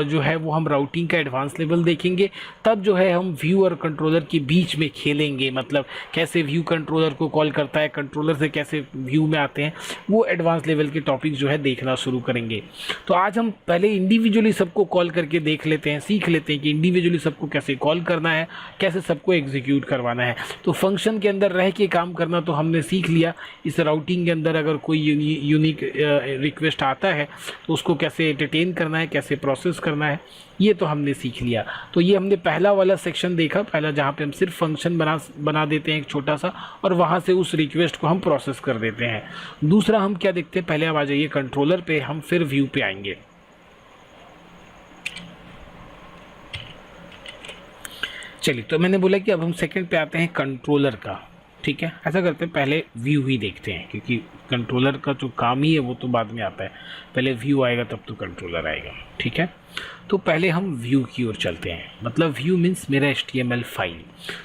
जो है वो हम राउटिंग का एडवांस लेवल देखेंगे, तब जो है हम व्यू और कंट्रोलर के बीच में खेलेंगे। मतलब कैसे व्यू कंट्रोलर को कॉल करता है, कंट्रोलर से कैसे व्यू में आते हैं, वो एडवांस लेवल के टॉपिक जो है देखना शुरू करेंगे। तो आज हम पहले इंडिविजुअली सबको कॉल करके देख लेते हैं, सीख लेते हैं कि इंडिविजुअली सबको कैसे कॉल करना है, कैसे सबको एग्जीक्यूट करवाना है। तो फंक्शन के अंदर रह के काम करना तो हमने सीख लिया। इस राउटिंग के अंदर अगर कोई यूनिक रिक्वेस्ट आता है तो उसको कैसे एंटरटेन करना है, कैसे प्रोसेस करना है, ये तो हमने सीख लिया। तो ये हमने पहला वाला सेक्शन देखा, पहला जहाँ पे हम सिर्फ फंक्शन बना देते हैं एक छोटा सा, और वहाँ से उस रिक्वेस्ट को हम प्रोसेस कर देते हैं। दूसरा हम क्या देखते हैं, पहले आप आ जाइए कंट्रोलर पे, हम फिर व्यू पे आएंगे। चलिए, तो मैंने बोला कि अब हम सेकंड पे आते हैं कंट्रोलर का। ठीक है, ऐसा करते हैं, पहले व्यू ही देखते हैं, क्योंकि कंट्रोलर का जो काम ही है वो तो बाद में आता है, पहले व्यू आएगा तब तो कंट्रोलर आएगा। ठीक है, तो पहले हम व्यू की ओर चलते हैं। मतलब व्यू मीन्स मेरा HTML फाइल।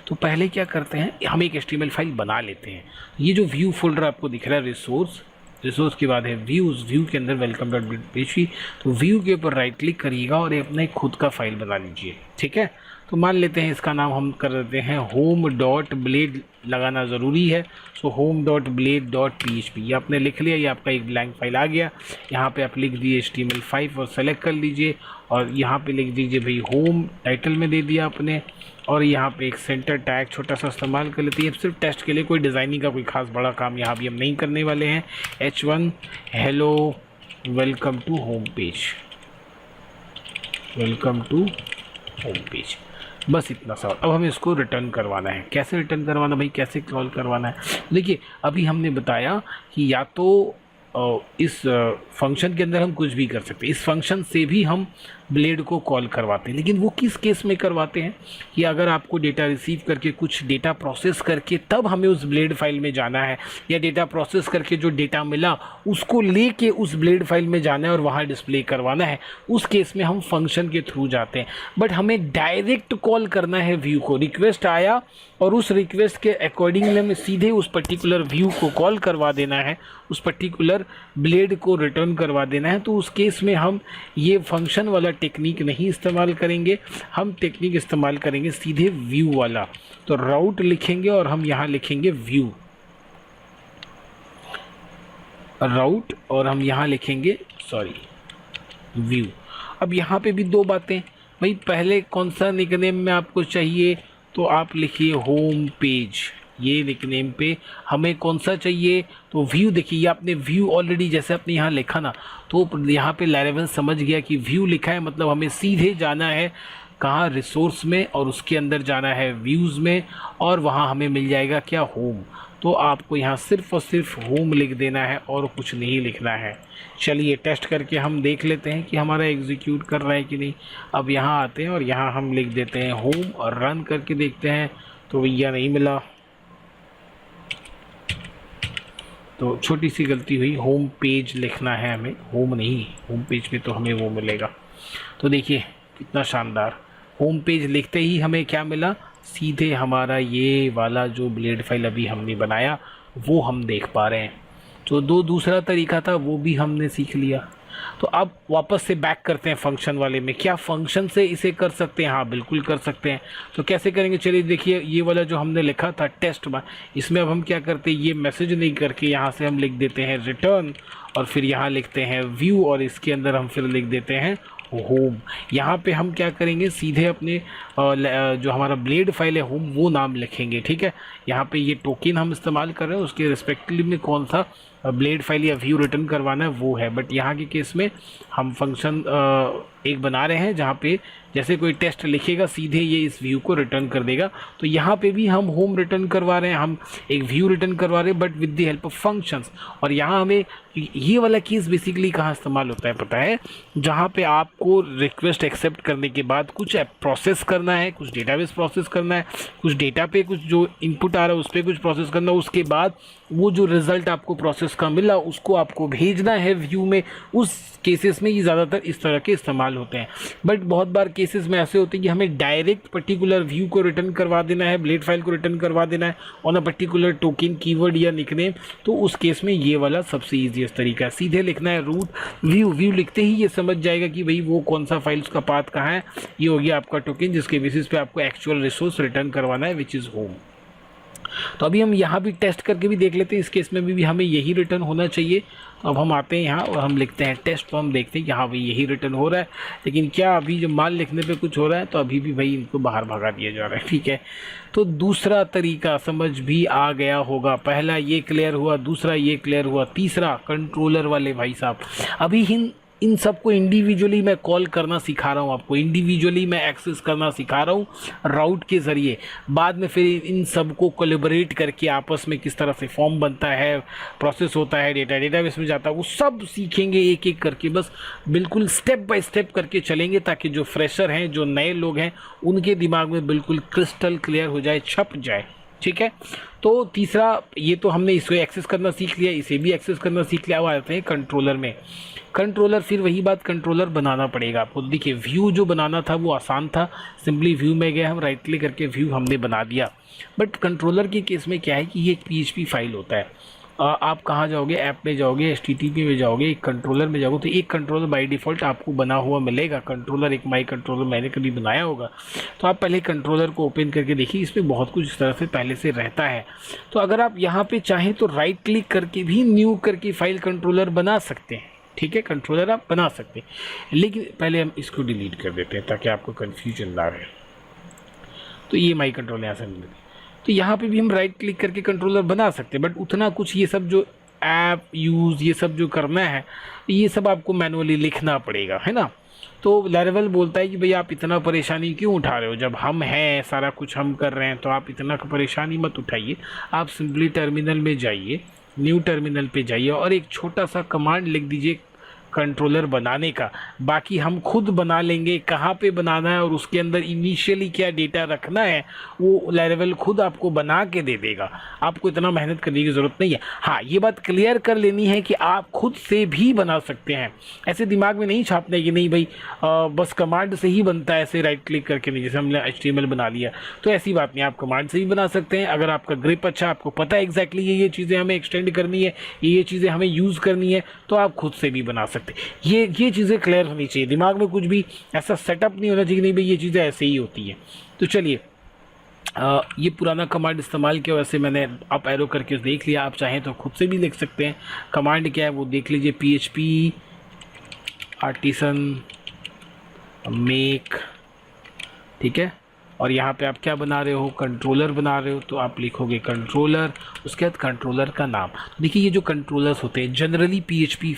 तो पहले क्या करते हैं, हम एक HTML फाइल बना लेते हैं। ये जो व्यू फोल्डर आपको दिख रहा है, रिसोर्स के बाद है व्यूज़, व्यू के अंदर welcome.php। तो व्यू के ऊपर राइट क्लिक करिएगा और अपना एक खुद का फाइल बना लीजिए। ठीक है, तो मान लेते हैं इसका नाम हम कर देते हैं होम डॉट ब्लेड, लगाना ज़रूरी है। So home dot blade dot PHP, ये आपने लिख लिया, ये आपका एक ब्लैंक फाइल आ गया। यहाँ पे आप लिख दीजिए HTML5 और सेलेक्ट कर लीजिए, और यहाँ पे लिख दीजिए भाई होम, टाइटल में दे दिया आपने, और यहाँ पे एक सेंटर टैग छोटा सा इस्तेमाल कर लेते हैं सिर्फ टेस्ट के लिए, कोई डिज़ाइनिंग का कोई खास बड़ा काम यहाँ भी हम नहीं करने वाले हैं। H1 hello welcome to home page, welcome to home page, बस इतना सा। अब हमें इसको रिटर्न करवाना है। कैसे रिटर्न करवाना भाई, कैसे कॉल करवाना है? देखिए अभी हमने बताया कि या तो इस फंक्शन के अंदर हम कुछ भी कर सकते हैं, इस फंक्शन से भी हम ब्लेड को कॉल करवाते हैं, लेकिन वो किस केस में करवाते हैं कि अगर आपको डेटा रिसीव करके कुछ डेटा प्रोसेस करके तब हमें उस ब्लेड फाइल में जाना है, या डेटा प्रोसेस करके जो डेटा मिला उसको लेके उस ब्लेड फाइल में जाना है और वहाँ डिस्प्ले करवाना है, उस केस में हम फंक्शन के थ्रू जाते हैं। बट हमें डायरेक्ट कॉल करना है व्यू को, रिक्वेस्ट आया और उस रिक्वेस्ट के अकॉर्डिंगली हमें सीधे उस पर्टिकुलर व्यू को कॉल करवा देना है, उस पर्टिकुलर ब्लेड को रिटर्न करवा देना है। तो उस केस में हम ये फंक्शन वाला टेक्निक नहीं इस्तेमाल करेंगे, हम टेक्निक इस्तेमाल करेंगे सीधे व्यू वाला। तो राउट लिखेंगे और हम यहाँ लिखेंगे व्यू, राउट, और हम यहाँ लिखेंगे व्यू। अब यहाँ पे भी दो बातें भाई, पहले कौन सा निकनेम में आपको चाहिए, तो आप लिखिए होम पेज, ये निकनेम पे हमें कौन सा चाहिए, तो व्यू। देखिए ये आपने व्यू ऑलरेडी जैसे आपने यहाँ लिखा ना, तो यहाँ पे लैरेवल समझ गया कि व्यू लिखा है मतलब हमें सीधे जाना है कहाँ, रिसोर्स में, और उसके अंदर जाना है व्यूज़ में, और वहाँ हमें मिल जाएगा क्या, होम। तो आपको यहाँ सिर्फ और सिर्फ होम लिख देना है और कुछ नहीं लिखना है। चलिए टेस्ट करके हम देख लेते हैं कि हमारा एग्जीक्यूट कर रहा है कि नहीं। अब यहाँ आते हैं और यहाँ हम लिख देते हैं होम और रन करके देखते हैं, तो भैया नहीं मिला, तो छोटी सी गलती हुई, होम पेज लिखना है हमें, होम नहीं, होम पेज में तो हमें वो मिलेगा। तो देखिए कितना शानदार, होम पेज लिखते ही हमें क्या मिला, सीधे हमारा ये वाला जो ब्लेड फाइल अभी हमने बनाया वो हम देख पा रहे हैं। तो दूसरा तरीका था वो भी हमने सीख लिया। तो अब वापस से बैक करते हैं फंक्शन वाले में, क्या फंक्शन से इसे कर सकते हैं? हाँ बिल्कुल कर सकते हैं। तो कैसे करेंगे, चलिए देखिए ये वाला जो हमने लिखा था टेस्ट में, इसमें अब हम क्या करते हैं, ये मैसेज नहीं करके यहाँ से हम लिख देते हैं रिटर्न, और फिर यहाँ लिखते हैं व्यू, और इसके अंदर हम फिर लिख देते हैं होम। यहाँ पे हम क्या करेंगे, सीधे अपने जो हमारा ब्लेड फाइल है होम वो नाम लिखेंगे, ठीक है। यहाँ पे ये टोकन हम इस्तेमाल कर रहे हैं, उसके रिस्पेक्टिवली में कौन सा ब्लेड फाइल या व्यू रिटर्न करवाना है वो है। बट यहाँ के केस में हम फंक्शन एक बना रहे हैं जहाँ पे जैसे कोई टेस्ट लिखेगा सीधे ये इस व्यू को रिटर्न कर देगा। तो यहाँ पे भी हम होम रिटर्न करवा रहे हैं, हम एक व्यू रिटर्न करवा रहे हैं but with the help of functions. और यहाँ हमें ये वाला केस बेसिकली कहाँ इस्तेमाल होता है पता है, जहाँ पे आपको रिक्वेस्ट एक्सेप्ट करने के बाद कुछ प्रोसेस करना है, कुछ डेटाबेस प्रोसेस करना है, कुछ डेटा पे कुछ जो इनपुट आ रहा है उस पर कुछ प्रोसेस करना है, उसके बाद वो जो रिज़ल्ट आपको प्रोसेस का मिला उसको आपको भेजना है व्यू में। उस केसेस में ये ज़्यादातर इस तरह के इस्तेमाल होते हैं। बट बहुत बार केसेस में ऐसे होते हैं कि हमें डायरेक्ट पर्टिकुलर व्यू को रिटर्न करवा देना है, ब्लेड फाइल को रिटर्न करवा देना है on a particular token keyword या निकनेम। तो उस केस में ये वाला सबसे ईजीएस्ट तरीका है, सीधे लिखना है रूट व्यू। व्यू लिखते ही ये समझ जाएगा कि भाई वो कौन सा फाइल उसका पाथ कहाँ है। ये हो गया आपका टोकन जिसके बेसिस पे आपको एक्चुअल रिसोर्स रिटर्न करवाना है विच इज़ होम। तो अभी हम यहाँ भी टेस्ट करके भी देख लेते हैं, इस केस में भी हमें यही रिटर्न होना चाहिए। तो अब हम आते हैं यहाँ और हम लिखते हैं टेस्ट, तो हम देखते हैं यहाँ भी यही रिटर्न हो रहा है। लेकिन क्या अभी जब मान लिखने पे कुछ हो रहा है तो अभी भी भाई इनको बाहर भगा दिया जा रहा है, ठीक है। तो दूसरा तरीका समझ भी आ गया होगा, पहला ये क्लियर हुआ, दूसरा ये क्लियर हुआ, तीसरा कंट्रोलर वाले भाई साहब। अभी इन सबको इंडिविजुअली मैं कॉल करना सिखा रहा हूँ, आपको इंडिविजुअली मैं एक्सेस करना सिखा रहा हूँ राउट के ज़रिए। बाद में फिर इन सबको कोलैबोरेट करके आपस में किस तरह से फॉर्म बनता है, प्रोसेस होता है, डेटाबेस में जाता है, वो सब सीखेंगे एक एक करके। बस बिल्कुल स्टेप बाय स्टेप करके चलेंगे ताकि जो फ्रेशर हैं, जो नए लोग हैं, उनके दिमाग में बिल्कुल क्रिस्टल क्लियर हो जाए, छप जाए, ठीक है। तो तीसरा ये तो हमने इसको एक्सेस करना सीख लिया, इसे भी एक्सेस करना सीख लिया। अब आते हैं कंट्रोलर में। कंट्रोलर फिर वही बात, कंट्रोलर बनाना पड़ेगा आपको। देखिए व्यू जो बनाना था वो आसान था, सिंपली व्यू में गए हम, राइट क्लिक करके व्यू हमने बना दिया। बट कंट्रोलर के केस में क्या है कि ये एक PHP फाइल होता है। आप कहाँ जाओगे, ऐप में जाओगे, HTTP में जाओगे, एक कंट्रोलर में जाओगे, तो एक कंट्रोलर बाय डिफ़ॉल्ट आपको बना हुआ मिलेगा। कंट्रोलर एक माई कंट्रोलर मैंने कभी बनाया होगा, तो आप पहले कंट्रोलर को ओपन करके देखिए, इसमें बहुत कुछ इस तरह से पहले से रहता है। तो अगर आप यहाँ पे चाहें तो राइट क्लिक करके भी न्यू करके फाइल कंट्रोलर बना सकते हैं, ठीक है, कंट्रोलर आप बना सकते हैं। लेकिन पहले हम इसको डिलीट कर देते हैं ताकि आपको कन्फ्यूजन ना रहे। तो ये माई कंट्रोलर यहाँ से मिलेगा, तो यहाँ पे भी हम राइट क्लिक करके कंट्रोलर बना सकते हैं, बट उतना कुछ ये सब जो ऐप यूज़ ये सब जो करना है ये सब आपको मैनुअली लिखना पड़ेगा, है ना। तो लैरावेल बोलता है कि भाई आप इतना परेशानी क्यों उठा रहे हो, जब हम हैं सारा कुछ हम कर रहे हैं तो आप इतना परेशानी मत उठाइए। आप सिंपली टर्मिनल में जाइए, न्यू टर्मिनल पे जाइए और एक छोटा सा कमांड लिख दीजिए कंट्रोलर बनाने का। बाकी हम खुद बना लेंगे, कहाँ पे बनाना है और उसके अंदर इनिशियली क्या डेटा रखना है वो लैरावेल खुद आपको बना के दे देगा, आपको इतना मेहनत करने की ज़रूरत नहीं है। हाँ, ये बात क्लियर कर लेनी है कि आप खुद से भी बना सकते हैं, ऐसे दिमाग में नहीं छापना है कि नहीं भाई बस कमांड से ही बनता है, ऐसे राइट क्लिक करके नहीं, जैसे हमने HTML बना लिया तो ऐसी बात नहीं, आप कमांड से ही बना सकते हैं। अगर आपका ग्रिप अच्छा, आपको पता है एग्जैक्टली ये चीज़ें हमें एक्सटेंड करनी है, ये चीज़ें हमें यूज़ करनी है, तो आप खुद से भी बना सकते हैं। ये चीज़ें क्लियर होनी चाहिए, दिमाग में कुछ भी ऐसा सेटअप नहीं होना चाहिए कि नहीं भाई ये चीज़ें ऐसे ही होती हैं। तो चलिए ये पुराना कमांड इस्तेमाल किया, वैसे मैंने अप एरो करके देख लिया, आप चाहें तो खुद से भी लिख सकते हैं। कमांड क्या है वो देख लीजिए, PHP आर्टिसन मेक, ठीक है। और यहाँ पे आप क्या बना रहे हो, कंट्रोलर बना रहे हो, तो आप लिखोगे कंट्रोलर, उसके बाद कंट्रोलर का नाम। देखिए ये जो कंट्रोलर्स होते हैं जनरली PHP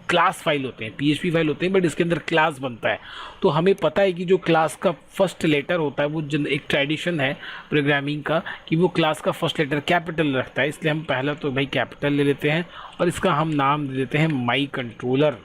क्लास फाइल होते हैं, PHP फाइल होते हैं, बट इसके अंदर क्लास बनता है। तो हमें पता है कि जो क्लास का फर्स्ट लेटर होता है वो एक ट्रेडिशन है प्रोग्रामिंग का कि वो क्लास का फर्स्ट लेटर कैपिटल रखता है, इसलिए हम पहला तो भाई कैपिटल ले लेते हैं और इसका हम नाम दे देते हैं माई कंट्रोलर।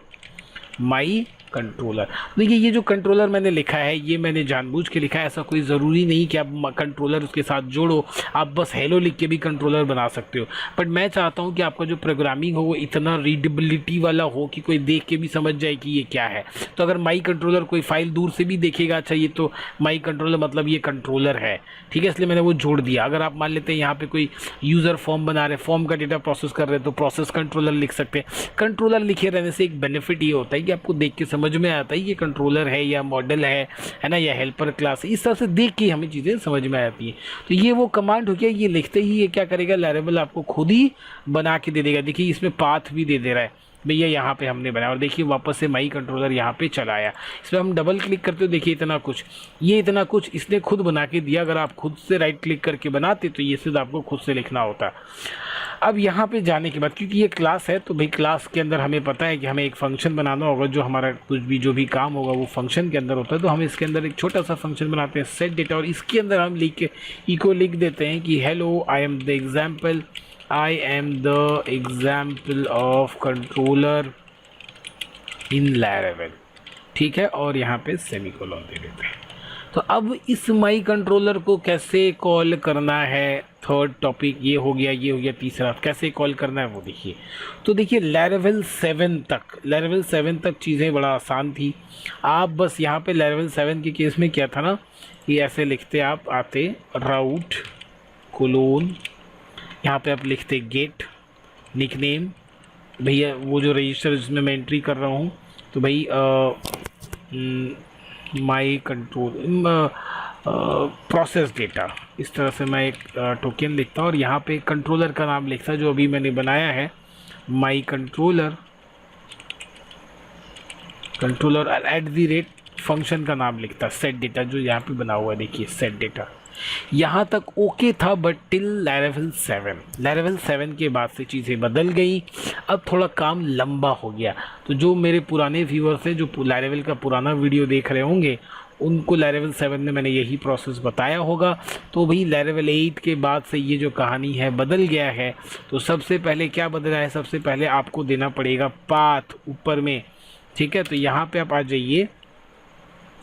माई कंट्रोलर, देखिए ये जो कंट्रोलर मैंने लिखा है ये मैंने जानबूझ के लिखा है, ऐसा कोई ज़रूरी नहीं कि आप कंट्रोलर उसके साथ जोड़ो, आप बस हेलो लिख के भी कंट्रोलर बना सकते हो। बट मैं चाहता हूँ कि आपका जो प्रोग्रामिंग हो वो इतना रीडेबिलिटी वाला हो कि कोई देख के भी समझ जाए कि ये क्या है। तो अगर माई कंट्रोलर कोई फाइल दूर से भी देखेगा, अच्छा ये तो माई कंट्रोलर मतलब ये कंट्रोलर है, ठीक है, इसलिए मैंने वो जोड़ दिया। अगर आप मान लेते हैं यहाँ पे कोई यूज़र फॉर्म बना रहे, फॉर्म का डेटा प्रोसेस कर रहे हैं तो प्रोसेस कंट्रोलर लिख सकते हैं। कंट्रोलर लिखे रहने से एक बेनिफिट ये होता है कि आपको देख के समझ में आता है ये कंट्रोलर है या मॉडल है ना, या हेल्पर क्लास है, इस तरह से देख के हमें चीज़ें समझ में आती हैं। तो ये वो कमांड हो गया, ये लिखते ही ये क्या करेगा, लैरावेल आपको खुद ही बना के दे देगा। देखिए इसमें पाथ भी दे रहा है भैया, यहाँ पे हमने बनाया और देखिए वापस से माई कंट्रोलर यहाँ पे चला आया। इसमें हम डबल क्लिक करते हो, देखिए इतना कुछ, ये इतना कुछ इसने खुद बना के दिया। अगर आप खुद से राइट क्लिक करके बनाते तो ये सिर्फ आपको खुद से लिखना होता। अब यहाँ पे जाने के बाद, क्योंकि ये क्लास है तो भाई क्लास के अंदर हमें पता है कि हमें एक फंक्शन बनाना होगा, जो हमारा कुछ भी जो भी काम होगा वो फंक्शन के अंदर होता है। तो हम इसके अंदर एक छोटा सा फंक्शन बनाते हैं सेट डेटा, और इसके अंदर हम लिख देते हैं कि hello I am the example of controller in Laravel, ठीक है, और यहाँ पे सेमीकोलन दे देते हैं। तो अब इस माई कंट्रोलर को कैसे कॉल करना है, थर्ड टॉपिक ये हो गया तीसरा, कैसे कॉल करना है वो देखिए। तो देखिए लैरावेल 7 तक चीज़ें बड़ा आसान थी। आप बस यहाँ पे लैरावेल 7 के केस में क्या था ना, ये ऐसे लिखते आप आते राउट कोलोन, यहाँ पे आप लिखते गेट निकनेम, भैया वो जो रजिस्टर जिसमें मैं एंट्री कर रहा हूँ, तो भाई माई कंट्रोल प्रोसेस डेटा, इस तरह से मैं एक टोकन लिखता हूँ और यहाँ पे कंट्रोलर का नाम लिखता जो अभी मैंने बनाया है, माई कंट्रोलर @ फंक्शन का नाम लिखता, सेट डेटा जो यहाँ पे बना हुआ है, देखिए सेट डेटा। यहाँ तक ओके था, बट टिल लैरावेल 7 के बाद से चीज़ें बदल गई। अब थोड़ा काम लंबा हो गया, तो जो मेरे पुराने व्यूअर्स हैं जो लैरावेल का पुराना वीडियो देख रहे होंगे उनको लैरावेल 7 में मैंने यही प्रोसेस बताया होगा। तो भाई लैरावेल 8 के बाद से ये जो कहानी है बदल गया है। तो सबसे पहले क्या बदला है, सबसे पहले आपको देना पड़ेगा पाथ ऊपर में, ठीक है। तो यहाँ पे आप आ जाइए,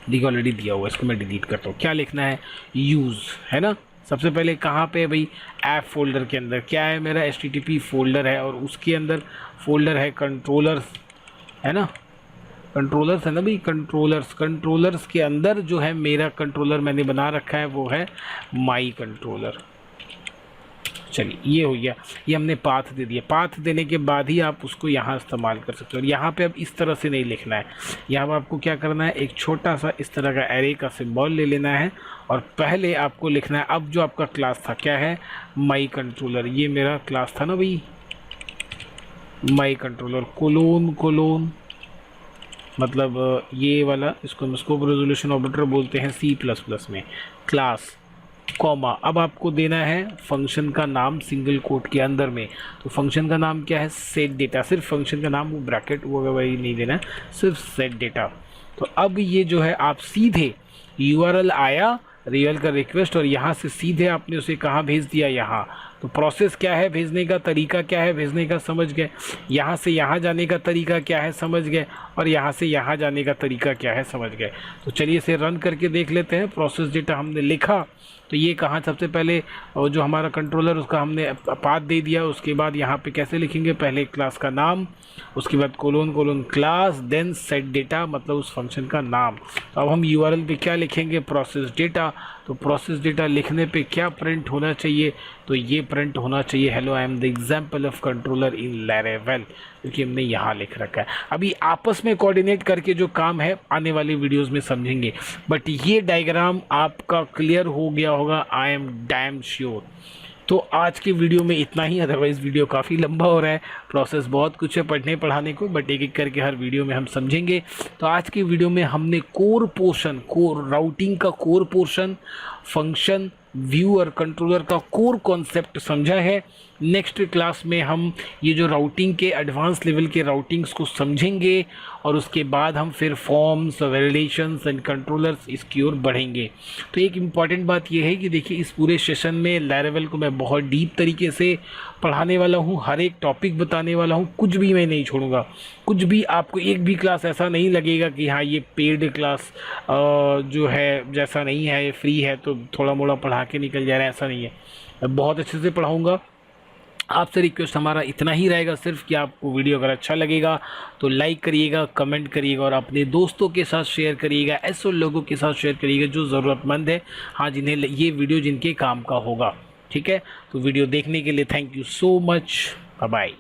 देखिए ऑलरेडी दिया हुआ है, इसको मैं डिलीट करता हूँ। क्या लिखना है, यूज़, है ना। सबसे पहले कहाँ पे भाई, ऐप फोल्डर के अंदर क्या है, मेरा HTTP फोल्डर है और उसके अंदर फोल्डर है कंट्रोलर्स, है ना, कंट्रोलर्स है ना भाई, कंट्रोलर्स के अंदर जो है मेरा कंट्रोलर मैंने बना रखा है वो है माई कंट्रोलर। चलिए ये हो गया, ये हमने पाथ दे दिया। पाथ देने के बाद ही आप उसको यहाँ इस्तेमाल कर सकते हो। और यहाँ पे अब इस तरह से नहीं लिखना है, यहाँ पर आपको क्या करना है, एक छोटा सा इस तरह का एरे का सिंबल ले लेना है और पहले आपको लिखना है, अब जो आपका क्लास था क्या है, माई कंट्रोलर, ये मेरा क्लास था ना भाई, माई कंट्रोलर कोलोन मतलब ये वाला, इसको हम स्कोप रेजोल्यूशन ऑपरेटर बोलते हैं C++ में, क्लास कॉमा। अब आपको देना है फंक्शन का नाम सिंगल कोट के अंदर में। तो फंक्शन का नाम क्या है, सेट डेटा, सिर्फ फंक्शन का नाम, वो ब्रैकेट वो वही नहीं देना है, सिर्फ सेट डेटा। तो अब ये जो है आप सीधे URL आया रियल का रिक्वेस्ट और यहाँ से सीधे आपने उसे कहाँ भेज दिया, यहाँ। तो प्रोसेस क्या है, भेजने का तरीका क्या है, भेजने का समझ गए, यहाँ से यहाँ जाने का तरीका क्या है समझ गए, और यहाँ से यहाँ जाने का तरीका क्या है समझ गए। तो चलिए इसे रन करके देख लेते हैं। प्रोसेस डेटा हमने लिखा, तो ये कहाँ, सबसे पहले जो हमारा कंट्रोलर उसका हमने पाथ दे दिया। उसके बाद यहाँ पे कैसे लिखेंगे, पहले क्लास का नाम, उसके बाद colon class, then set data मतलब उस फंक्शन का नाम। तो अब हम URL पे क्या लिखेंगे, प्रोसेस डेटा। तो प्रोसेस डेटा लिखने पे क्या प्रिंट होना चाहिए, तो ये प्रिंट होना चाहिए, hello I am the example of controller in Laravel, क्योंकि हमने यहाँ लिख रखा है। अभी आपस में कोऑर्डिनेट करके जो काम है आने वाली वीडियोस में समझेंगे, बट ये डायग्राम आपका क्लियर हो गया होगा, आई एम डैम श्योर। तो आज की वीडियो में इतना ही, अदरवाइज़ वीडियो काफ़ी लंबा हो रहा है, प्रोसेस बहुत कुछ है पढ़ने पढ़ाने को, बट एक एक करके हर वीडियो में हम समझेंगे। तो आज की वीडियो में हमने कोर पोर्शन, कोर राउटिंग का कोर पोर्शन, फंक्शन, व्यू और कंट्रोलर का कोर कॉन्सेप्ट समझा है। नेक्स्ट क्लास में हम ये जो राउटिंग के एडवांस लेवल के राउटिंग्स को समझेंगे और उसके बाद हम फिर फॉर्म्स, वैलिडेशंस एंड कंट्रोलर्स इसकी ओर बढ़ेंगे। तो एक इम्पॉर्टेंट बात यह है कि देखिए इस पूरे सेशन में लैरेवेल को मैं बहुत डीप तरीके से पढ़ाने वाला हूँ, हर एक टॉपिक बताने वाला हूँ, कुछ भी मैं नहीं छोड़ूंगा, कुछ भी आपको एक भी क्लास ऐसा नहीं लगेगा कि हाँ ये पेड क्लास जो है जैसा नहीं है, ये फ्री है तो थोड़ा मोड़ा पढ़ा के निकल जा रहा है, ऐसा नहीं है। मैं बहुत अच्छे से पढ़ाऊँगा। आपसे रिक्वेस्ट हमारा इतना ही रहेगा सिर्फ कि आपको वीडियो अगर अच्छा लगेगा तो लाइक करिएगा, कमेंट करिएगा और अपने दोस्तों के साथ शेयर करिएगा, ऐसे लोगों के साथ शेयर करिएगा जो ज़रूरतमंद है, हाँ जिन्हें ये वीडियो जिनके काम का होगा। ठीक है, तो वीडियो देखने के लिए thank you so much, bye bye.